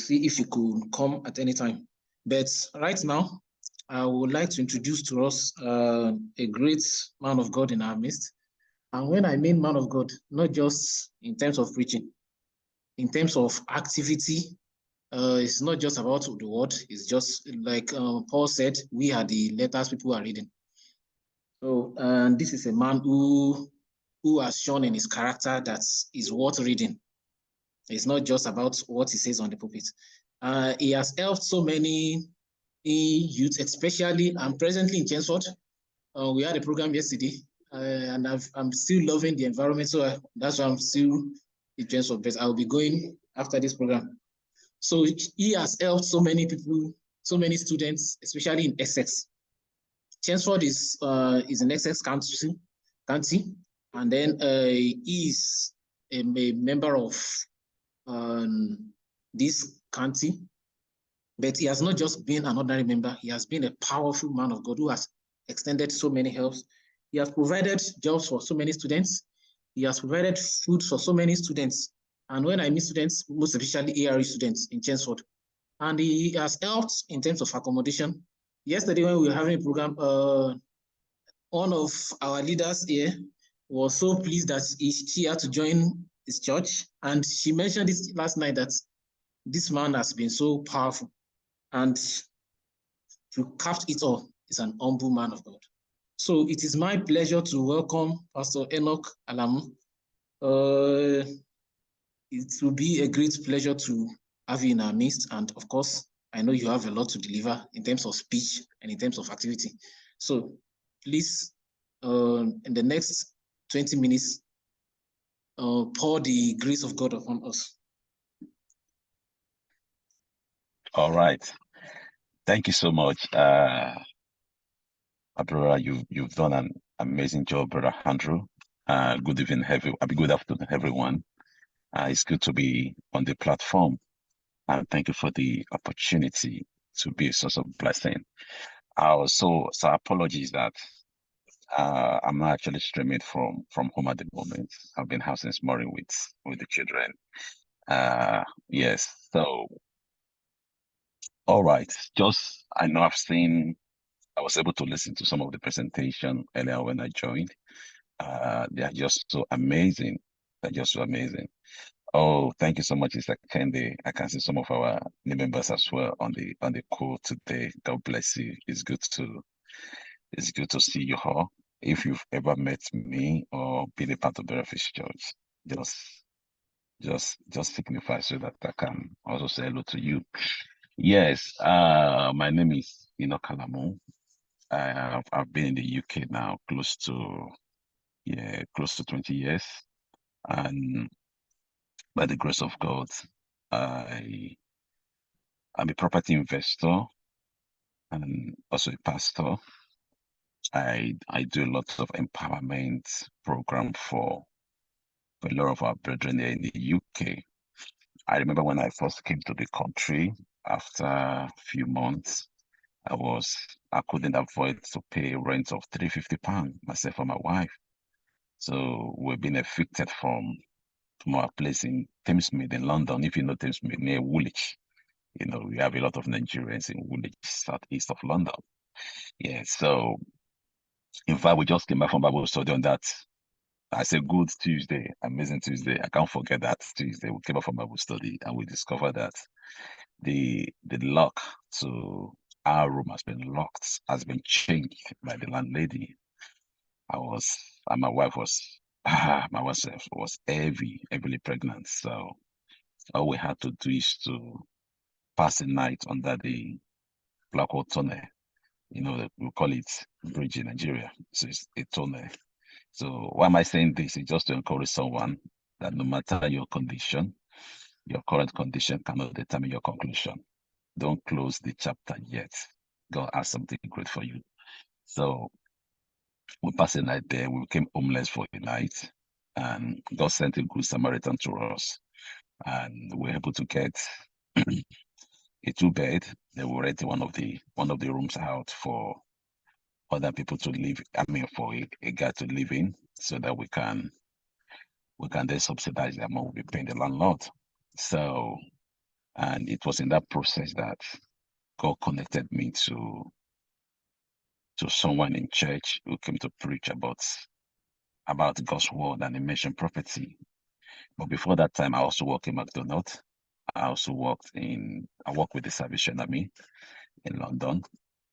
see if you could come at any time. But right now, I would like to introduce to us a great man of God in our midst. And when I mean man of God, not just in terms of preaching, in terms of activity, it's not just about the word. It's just like Paul said, we are the letters people are reading. So, and this is a man who has shown in his character that is worth reading. It's not just about what he says on the pulpit. He has helped so many youth, especially and presently in Chelmsford. We had a program yesterday, and I'm still loving the environment, so that's why I'm still in Chelmsford. But I'll be going after this program. So he has helped so many people, so many students, especially in Essex. Chelmsford is in Essex County, and then he is a member of this county, but he has not just been an ordinary member. He has been a powerful man of God who has extended so many helps. He has provided jobs for so many students. He has provided food for so many students. And when I mean students, most especially ARE students in Chelmsford. And he has helped in terms of accommodation. Yesterday, when we were having a program, one of our leaders here was so pleased that she had to join his church. And she mentioned this last night, that this man has been so powerful. And to cap it all, is an humble man of God. So it is my pleasure to welcome Pastor Enoch Alamu. It will be a great pleasure to have you in our midst. And of course, I know you have a lot to deliver in terms of speech and in terms of activity. So please, in the next 20 minutes, pour the grace of God upon us. All right. Thank you so much. Brother, you've done an amazing job, Brother Andrew. Good evening, good afternoon, everyone. It's good to be on the platform. And thank you for the opportunity to be a source of blessing. So apologies that I'm not actually streaming from home at the moment. I've been house this morning with the children. Yes. So, all right. I know I was able to listen to some of the presentation earlier when I joined. They are just so amazing. They're just so amazing. Oh, thank you so much, Mr. Kendi. I can see some of our new members as well on the call today. God bless you. It's good to see you all. If you've ever met me or been a part of the Refuge Church, just signify so that I can also say hello to you. Yes, my name is Enoch Alamu. I've been in the UK now close to 20 years, and by the grace of God, I'm a property investor and also a pastor. I do a lot of empowerment program for a lot of our brethren here in the UK. I remember when I first came to the country, after a few months, I couldn't avoid to pay rent of £350, myself and my wife. So we've been evicted from our place in Thamesmead in London. If you know Thamesmead, near Woolwich, we have a lot of Nigerians in Woolwich, southeast of London. Yeah, so in fact, we just came back from Bible study on that. I said, good Tuesday, amazing Tuesday. I can't forget that Tuesday. We came back from Bible study and we discovered that the lock to our room has been changed by the landlady. My wife was heavily pregnant. So all we had to do is to pass the night under the Blackwall Tunnel. We call it bridge in Nigeria. So it's a tunnel. So why am I saying this? It's just to encourage someone that no matter your condition, your current condition cannot determine your conclusion. Don't close the chapter yet. God has something great for you. So we passed the night there. We became homeless for the night, and God sent a good Samaritan to us, and we were able to get a 2-bed. They were renting one of the rooms out for other people to live. For a guy to live in, so that we can then subsidize the amount we pay the landlord. So And it was in that process that God connected me to someone in church who came to preach about God's word, and he mentioned prophecy. But before that time, I also worked in McDonald's. I worked with the Salvation Army in London.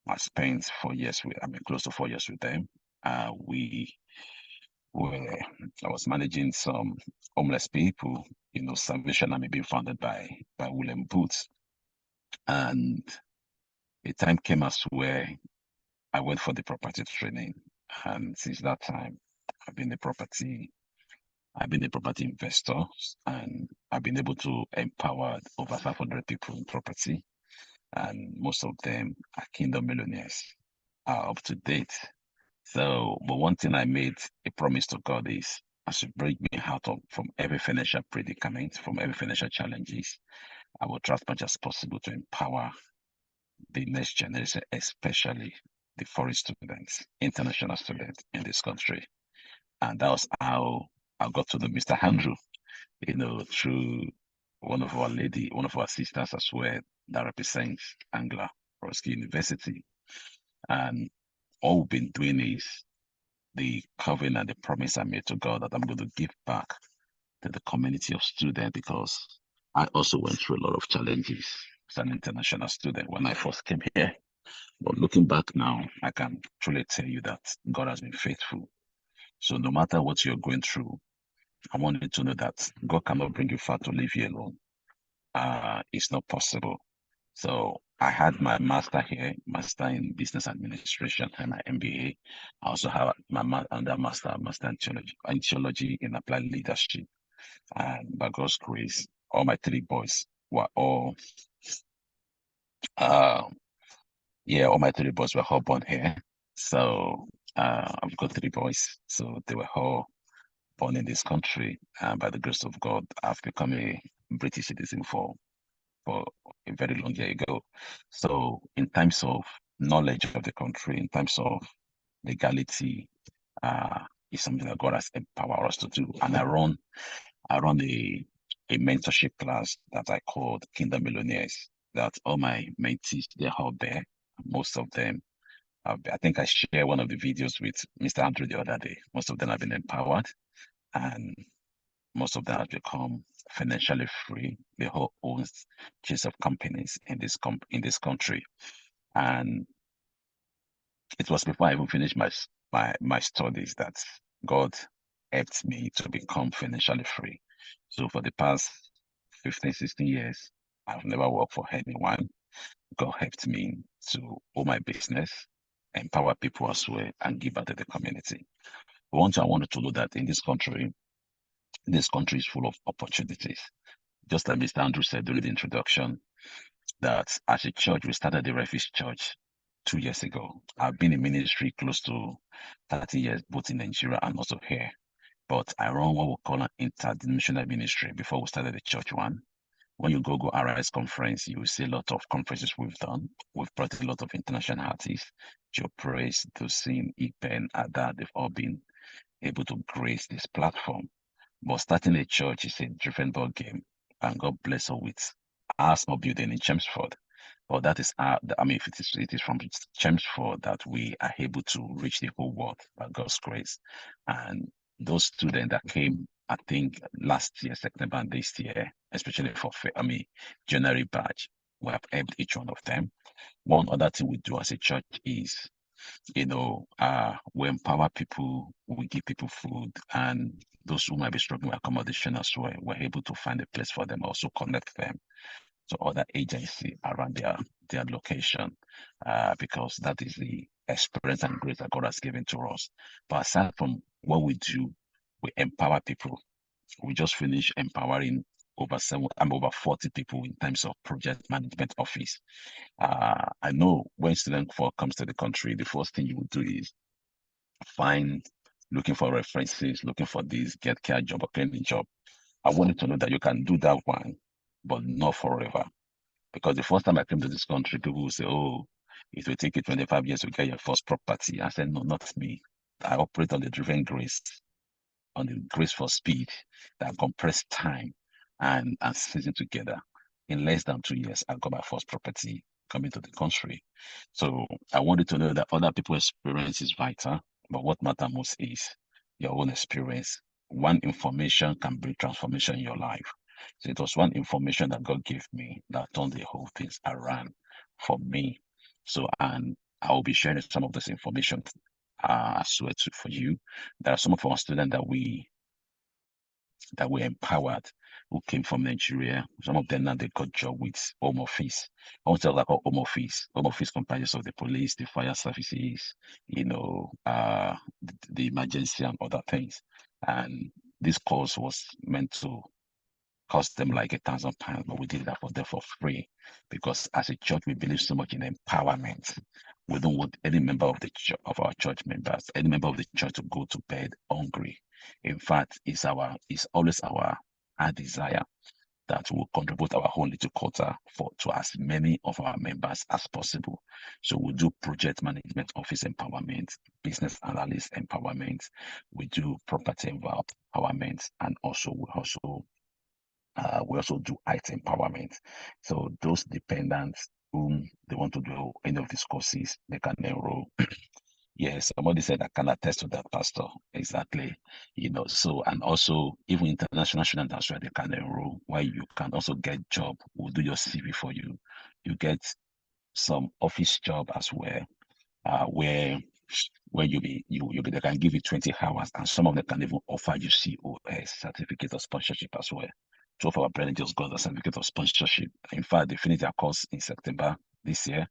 I spent 4 years close to 4 years with them. We were, I was managing some homeless people, Salvation Army being founded by William Booth. And a time came as where I went for the property training. And since that time, I've been a property I've been a property investor, and I've been able to empower over 500 people in property, and most of them are kingdom millionaires, are up to date. So, but one thing I made a promise to God is, as you bring me out from every financial predicament, from every financial challenges, I will try as much as possible to empower the next generation, especially the foreign students, international students in this country. And that was how I got to know Mr. Andrew, through one of our sisters as well, that represents Angla Roski University. And all we've been doing is the covenant, the promise I made to God that I'm going to give back to the community of students, because I also went through a lot of challenges as an international student when I first came here. But looking back now, I can truly tell you that God has been faithful. So no matter what you're going through, I want you to know that God cannot bring you far to leave you alone. It's not possible. So I had my master here, master in business administration, and my MBA. I also have my master in theology in applied leadership. And by God's grace, all my three boys were uh, all my three boys were all born here. So I've got three boys, so they were all born in this country. And by the grace of God, I've become a British citizen for a very long year ago. So in terms of knowledge of the country, in terms of legality, is something that God has empowered us to do. And I run a mentorship class that I called Kingdom Millionaires. That all my mentees, they're out there. Most of them, I think I shared one of the videos with Mr. Andrew the other day. Most of them have been empowered, and most of them have become financially free. They all own chains of companies in this country. And it was before I even finished my studies that God helped me to become financially free. So for the past 15, 16 years, I've never worked for anyone. God helped me to own my business, empower people as well, and give back to the community. I wanted to know that in this country is full of opportunities. Just like Mr. Andrew said during the introduction, that as a church, we started the Refuge Church 2 years ago. I've been in ministry close to 30 years, both in Nigeria and also here. But I run what we call an interdenominational ministry before we started the church one. When you go Arise conference, you will see a lot of conferences we've done. We've brought a lot of international artists, Joe Praise, Tosin, Ipen, Ada. They've all been able to grace this platform. But starting a church is a different ball game, and God bless us with our small building in Chelmsford. But that is if it is from Chelmsford that we are able to reach the whole world by God's grace. And those students that came, I think last year, September, and this year, especially for January batch, we have helped each one of them. One other thing we do as a church is, we empower people, we give people food, and those who might be struggling with accommodation as well, we're able to find a place for them, also connect them to other agency around their location, because that is the experience and grace that God has given to us. But aside from what we do, we empower people. We just finished empowering over 40 people in terms of project management office. I know when student comes to the country, the first thing you will do is find, looking for references, looking for this, get care job or cleaning job. I wanted to know that you can do that one, but not forever. Because the first time I came to this country, people will say, oh, it will take you 25 years to get your first property. I said, no, not me. I operate on the driven grace, on the grace for speed that compress time and season together. in less than 2 years, I got my first property coming to the country. So I wanted to know that other people's experience is vital, but what matters most is your own experience. One information can bring transformation in your life. So it was one information that God gave me that turned the whole things around for me. So, and I will be sharing some of this information as well too for you. There are some of our students that were empowered who came from Nigeria. Some of them now they got job with home office. I want to talk about home office. Home office comprises of the police, the fire services, the emergency and other things. And this course was meant to cost them like £1,000, but we did that for them for free because as a church we believe so much in empowerment. We don't want any member of of our church members, any member of the church to go to bed hungry. In fact, it's always our desire that will contribute our whole little quota to as many of our members as possible. So we do project management office empowerment, business analyst empowerment, we do property empowerment, and we also do IT empowerment. So those dependents whom they want to do any of these courses, they can enroll. Yes, somebody said I can attest to that, Pastor. Exactly. So and also even international students as well, they can enroll where you can also get job. We'll do your CV for you. You get some office job as well, where they can give you 20 hours, and some of them can even offer you COS, certificate of sponsorship as well. Two of our brethren just got a certificate of sponsorship. In fact, they finished their course in September this year,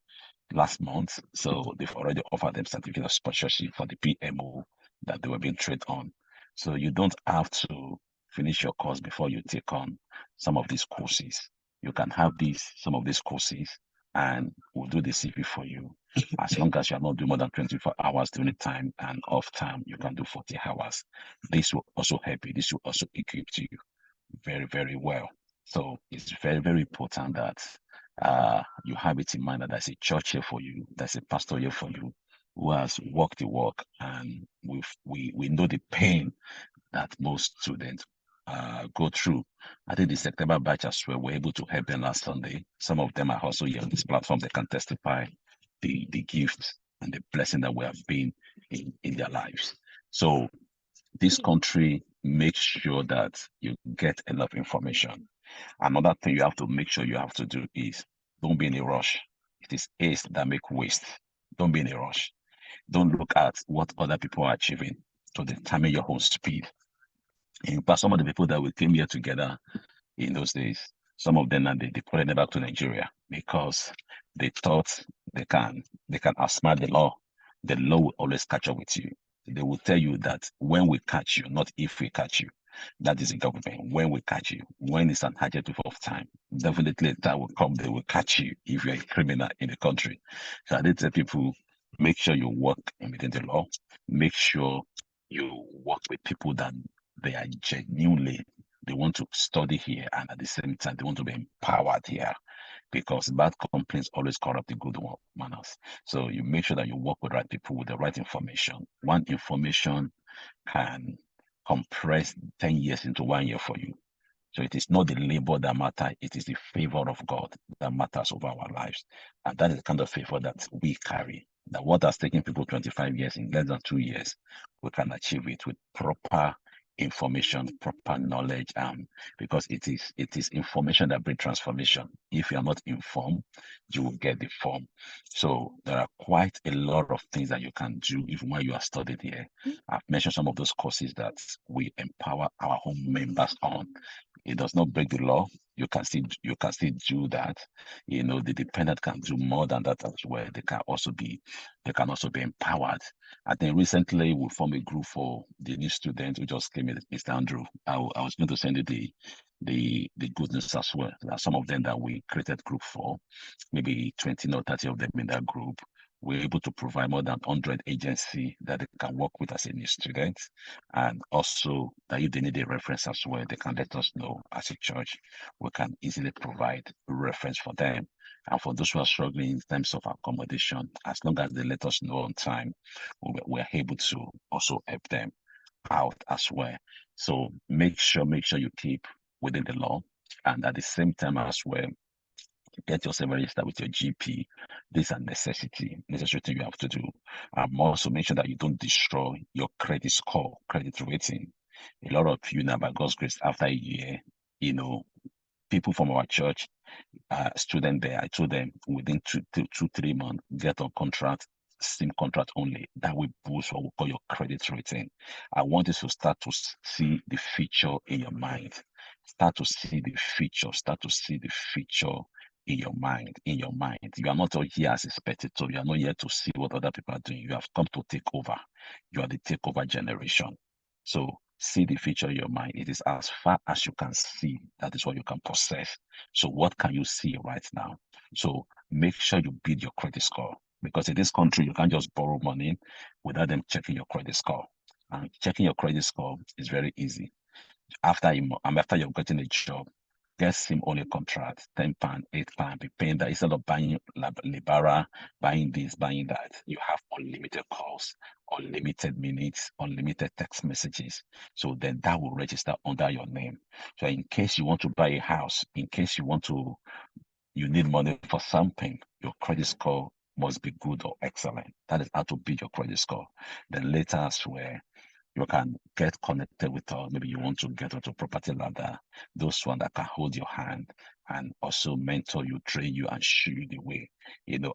last month. So they've already offered them certificate of sponsorship for the PMO that they were being trained on. So you don't have to finish your course before you take on some of these courses. You can have some of these courses, and we'll do the CV for you. As long as you're not doing more than 24 hours during the time, and off time, you can do 40 hours. This will also help you. This will also equip you very, very well. So it's very, very important that you have it in mind that there's a church here for you, there's a pastor here for you who has walked the walk, and we know the pain that most students go through. I think the September batch as well were able to help them last Sunday. Some of them are also here on this platform. They can testify the gift and the blessing that we have been in their lives. So this country makes sure that you get enough information. Another thing you have to make sure you have to do is don't be in a rush. It is haste that make waste. Don't be in a rush. Don't look at what other people are achieving to determine your own speed. In fact, some of the people that we came here together in those days, some of them they deported them back to Nigeria because they thought they can outsmart the law. The law will always catch up with you. They will tell you that when we catch you, not if we catch you. That is the government. When we catch you, when it's an adjective of time, definitely that will come. They will catch you if you're a criminal in the country. So I did tell people, make sure you work within the law. Make sure you work with people that they are genuinely they want to study here, and at the same time they want to be empowered here, because bad companies always corrupt the good manners. So you make sure that you work with the right people with the right information. One information can compress 10 years into 1 year for you. So it is not the labor that matters, it is the favor of God that matters over our lives. And that is the kind of favor that we carry. That what has taken people 25 years in less than 2 years, we can achieve it with proper information, proper knowledge, because it is information that brings transformation. If you are not informed, you will get the form. So there are quite a lot of things that you can do even while you are studying here. I've mentioned some of those courses that we empower our home members on. It does not break the law. You can still do that. The dependent can do more than that as well. They can also be empowered. I think recently we formed a group for the new student who just came in, Mr. Andrew. I was going to send you the good news as well. There are some of them that we created group for, maybe 20 or 30 of them in that group. We're able to provide more than 100 agency that they can work with as a new student. And also that if they need a reference as well, they can let us know as a church. We can easily provide reference for them. And for those who are struggling in terms of accommodation, as long as they let us know on time, we're able to also help them out as well. So make sure you keep within the law. And at the same time as well, Get yourself registered with your GP. This is a necessary thing you have to do. Also make sure that you don't destroy your credit score, credit rating. A lot of you now, by God's grace, after a year, you know, people from our church, student there, I told them within 3 months, get on contract, SIM contract only. That will boost what we call your credit rating. I want you to start to see the future in your mind. Start to see the future. Start to see the future in your mind. In your mind. You are not all here as a spectator. You are not here to see what other people are doing. You have come to take over. You are the takeover generation. So see the future in your mind. It is as far as you can see. That is what you can possess. So what can you see right now? So make sure you build your credit score, because in this country, you can't just borrow money without them checking your credit score. And checking your credit score is very easy. After you've gotten a job, get SIM only contract, £10, £8, be paying that instead of buying Libara, buying this, buying that. You have unlimited calls, unlimited minutes, unlimited text messages. So then that will register under your name. So in case you want to buy a house, in case you need money for something, your credit score must be good or excellent. That is how to build your credit score. Then later as well, you can get connected with us. Maybe you want to get onto property ladder, those one that can hold your hand and also mentor you, train you, and show you the way.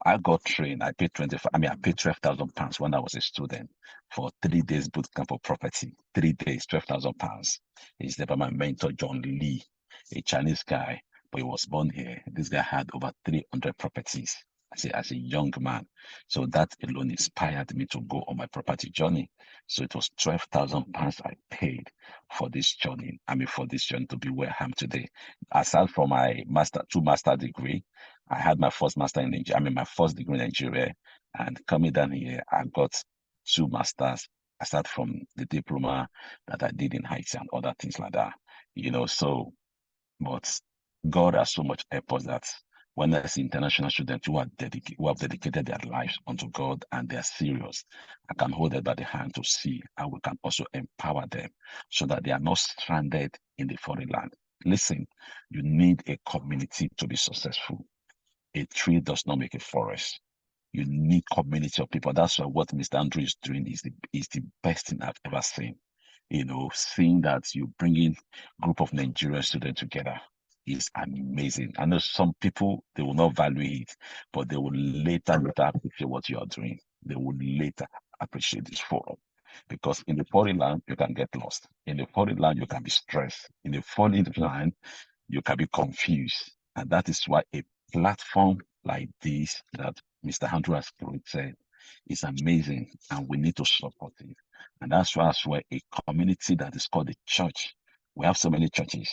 I got trained. I paid I paid £12,000 when I was a student for 3 days boot camp for property. 3 days, £12,000. It's by my mentor, John Lee, a Chinese guy, but he was born here. This guy had over 300 properties as a young man. So that alone inspired me to go on my property journey. So it was £12,000 I paid for this journey. For this journey to be where I am today. Aside from my two master degree, I had my first master in Nigeria. My first degree in Nigeria, and coming down here, I got two masters. Aside from the diploma that I did in Haiti and other things like that, but God has so much helped us that when I see international students who have dedicated their lives unto God and they are serious, I can hold them by the hand to see how we can also empower them so that they are not stranded in the foreign land. Listen, you need a community to be successful. A tree does not make a forest. You need community of people. That's why what Mr. Andrew is doing is the best thing I've ever seen. Seeing that you bring in group of Nigerian students together is amazing. I know some people, they will not value it, but they will later appreciate what you are doing. They will later appreciate this forum. Because in the foreign land, you can get lost. In the foreign land, you can be stressed. In the foreign land, you can be confused. And that is why a platform like this that Mr. Andrew has created is amazing, and we need to support it. And that's why as well a community that is called the church. We have so many churches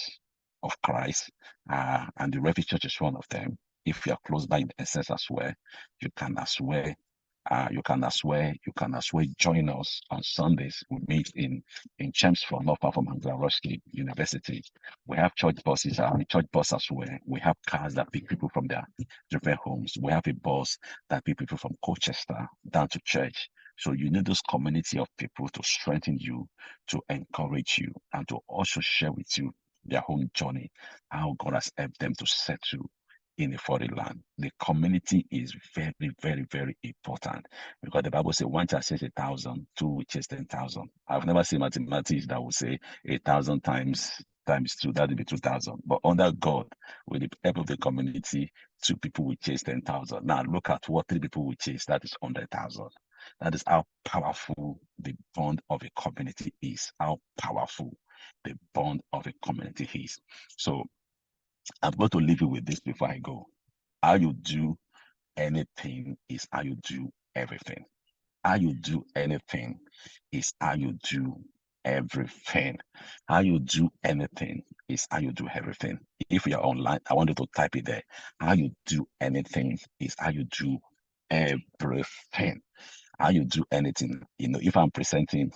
of Christ, and the Refuge Church is one of them. If you are close by in essence as well, you can as well join us on Sundays. We meet in Chelmsford, not far from Anglia Ruskin University. We have church buses, church bus as well. We have cars that pick people from their different homes. We have a bus that pick people from Colchester down to church. So you need this community of people to strengthen you, to encourage you, and to also share with you their own journey, how God has helped them to settle in a foreign land. The community is very, very, very important, because the Bible says one child says 1,000, two which is 10,000. I've never seen mathematics that will say 1,000 times two, that would be 2,000. But under God, with the help of the community, two people will chase 10,000. Now look at what three people will chase, that is 100,000. That is how powerful the bond of a community is, how powerful the bond of a community is. So I'm going to leave you with this before I go. How you do anything is how you do everything. How you do anything is how you do everything. How you do anything is how you do everything. If you're online, I want you to type it there. How you do anything is how you do everything. How you do anything. If I'm presenting,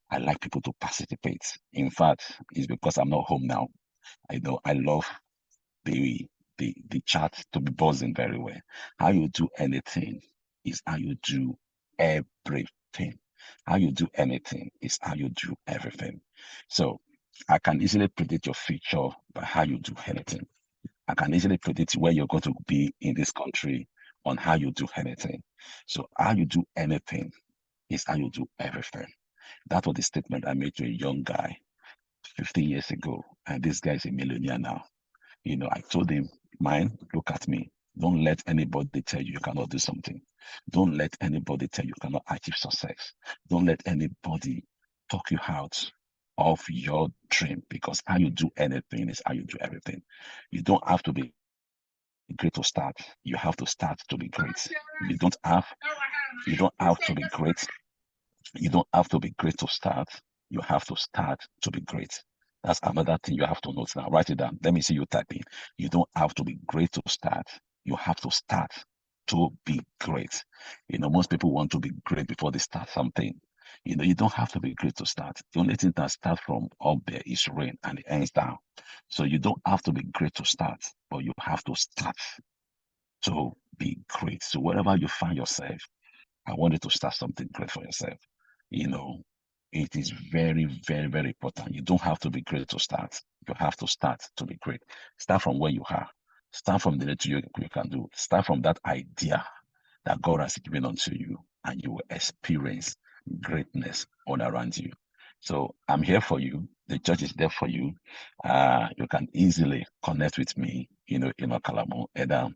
I like people to participate. In fact, it's because I'm not home now. I love the the chat to be buzzing very well. How you do anything is how you do everything. How you do anything is how you do everything. So I can easily predict your future by how you do anything. I can easily predict where you're going to be in this country on how you do anything. So how you do anything is how you do everything. That was the statement I made to a young guy 50 years ago. And this guy is a millionaire now. I told him, man, look at me. Don't let anybody tell you you cannot do something. Don't let anybody tell you cannot achieve success. Don't let anybody talk you out of your dream, because how you do anything is how you do everything. You don't have to be great to start. You have to start to be great. You don't have you don't have to be great. You don't have to be great to start. You have to start to be great. That's another thing you have to note now. Write it down. Let me see you typing. You don't have to be great to start. You have to start to be great. Most people want to be great before they start something. You don't have to be great to start. The only thing that starts from up there is rain and it ends down. So you don't have to be great to start, but you have to start to be great. So wherever you find yourself, I want you to start something great for yourself. You know, it is very, very, very important. You don't have to be great to start. You have to start to be great. Start from where you are. Start from the little you can do. Start from that idea that God has given unto you, and you will experience greatness all around you. So I'm here for you. The church is there for you. You can easily connect with me, Enoch Alamu, either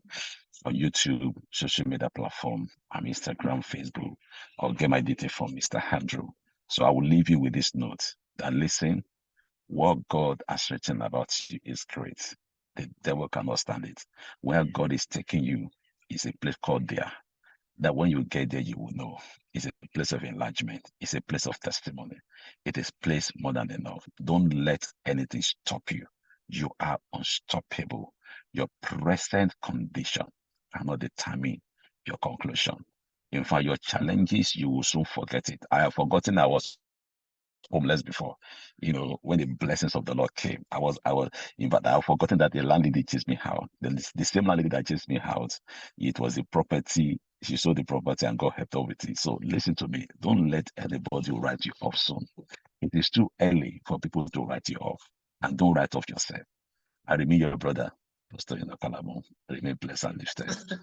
on YouTube, social media platform, and Instagram, Facebook, or get my details from Mr. Andrew. So I will leave you with this note that listen, what God has written about you is great. The devil cannot stand it. Where God is taking you is a place called there. That when you get there, you will know. It's a place of enlargement. It's a place of testimony. It is place more than enough. Don't let anything stop you. You are unstoppable. Your present condition cannot determine your conclusion. In fact, your challenges, you will soon forget it. I have forgotten I was homeless before. When the blessings of the Lord came, in fact, I've forgotten that the landlady chased me out. The same landlady that chased me out, it was the property. She sold the property and God helped her with it. So listen to me. Don't let anybody write you off soon. It is too early for people to write you off. And don't write off yourself. I remain your brother, Pastor Enoch Alamu. Remain blessed and lifted.